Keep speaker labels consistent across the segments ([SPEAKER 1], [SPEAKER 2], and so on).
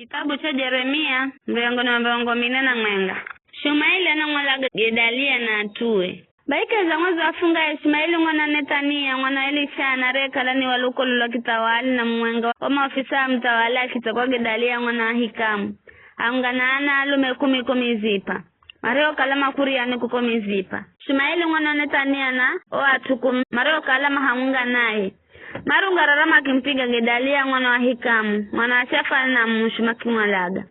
[SPEAKER 1] Kitabu cha Yeremia mlango na mlango 4. Shumaili na ngwala Gedalia na atue. Baike za mwanzo afunga Ismaili mwana Netania mwana Elisha na rekala ni walukolo la kitawali na mwenga wa maafisa mtawala kitakwa Gedalia mwana Hikamu. Anganaana alume 10 zipa. Mareo kalama kuriani 10 zipa. Shumaili mwana Netania na atuku mareo kalama hamunga naye. Marunga rarama kimpiga Gedalia mwana wa Hikamu, mwana achafa na mshumaki mwalaga.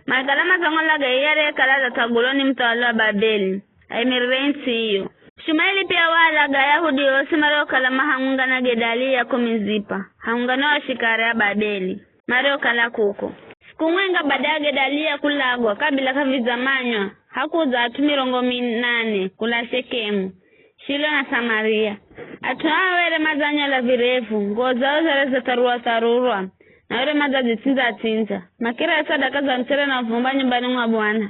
[SPEAKER 1] Magalama zangolaga yare kalaza taguloni mtawala wa Babeli. Aimirvensi hiyo. Shumaili pia walaga Yahudi mareo kalama hamunga na Gedalia 10 zipa. Hamunga na washikare ya Babeli. Mareo kala kuko. Siku mwenga baada Gedalia kulagwa kabila kavizamanywa. Hakuza atumirongo 8 kula Shekemu, Shilo na Samaria. Atuawele mazanya la virefu, nguo zao za tarua. Na wele mazazi tinza. Makira ya sadaka za msere na ufumba nyumbani mwa Bwana.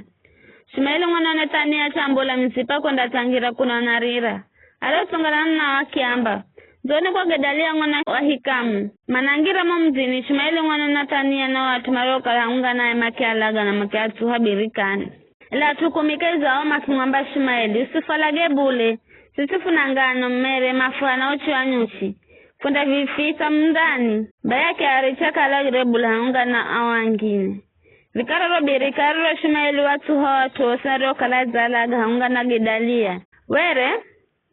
[SPEAKER 1] Shumaili mwana Netania chambola misipa kwenda tangira kuna narira. Alosongalana na wakiamba. Zoni kwa Gedalia mwana wa Hikamu. Manangira mzini Shumaili mwana Netania na watu maroka haunga na makia laga na makia tuhabirikani. Ila tukumike zao makimwamba Shumaili usifalage bule. Sisifu na ngano mmere mafua na uchi wa nyuchi. Funda vifisa mndani. Bayake arichaka lagirebula haunga na awangine. Vikararo birikaro Shumaili watu watu osaro kalaza laga haunga na Gedalia. Were,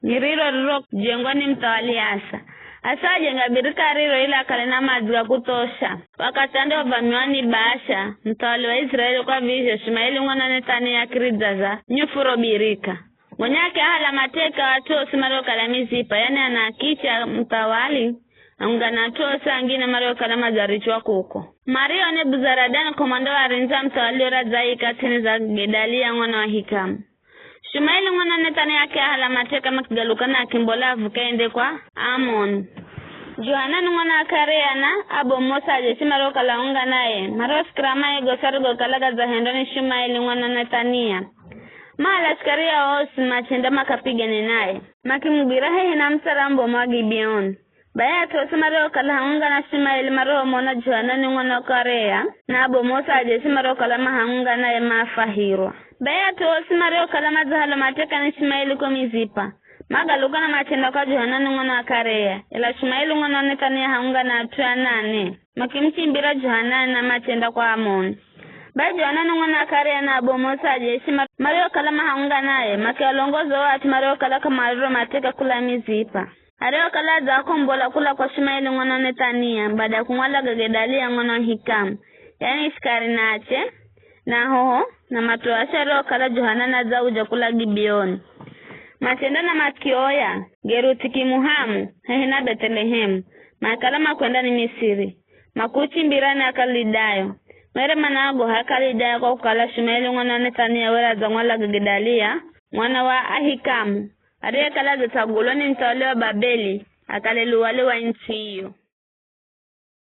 [SPEAKER 1] niriro riro jengwani mtawali asa. Asa jenga birika riro ila kalena maziga kutosha. Wakatande wavamiwani Baasha, mtawali wa Israeli kwa visho Shumaili mwana Netania kirizaza, nyufuro birika. Mwenyake hala mateka watu mareo kalamizipa, yani anakicha mtawali, angana tosa angine mareo kalama zarichwa kuko. Mario Nebuzaradani komando wa rinza mtawali razai katini za Gedalia mwana wa Hikamu. Shumaili mwana Netania yake hala mateka makigalukana akimbola vukaende kwa Amon. Johanani mwana Karea na Abo Mosa jesi mareo kalaunga nae. Mareo skrama ego sarugo kalaga za hendoni Shumaili mwana Netania. Mala askaria osi machenda makapiga nenaye. Makimubirahe na msarambo mwagi bion. Baya tosi mareo kalaunga na Shumaili mareo mwana Johanani mwana Karea. Na Abo Mosa jesi mareo kalama haunga nae mafahirwa. Baya tosi mareo kalama zahala mateka ni Shumaili 10 zipa. Magalukana machenda kwa Johanani mwana Karea. Ila Shumaili mwana Netania haunga na atua 8. Makimchimbira Johanani na machenda kwa Amon. Baji Johanani mwana Karea na Abo Mosa jeshi mareo kalama haunga naye. Maki alongozo watu mareo kalaka mariro mateka kula mizipa. Areo kalaza akombola kula kwa Shumaili mwana Netania. Baada kumwala Gedalia mwana Hikamu. Yani iskari nache. Na hoho. Na matuasha reo kala Johanana za uja kula Gibeoni. Machenda na makioya. Gerutiki Muhamu. Hehina Betelehemu. Makalama kwenda ni Misiri. Makuchi mbirani akalidayo. Mere manago hakalidaya kwa kukala Shumaili mwana Netania wera za mwala Gedalia mwana wa Ahikamu. Arie kala za taguloni mtawali wa Babeli akaleluwale wa nchi hiyo.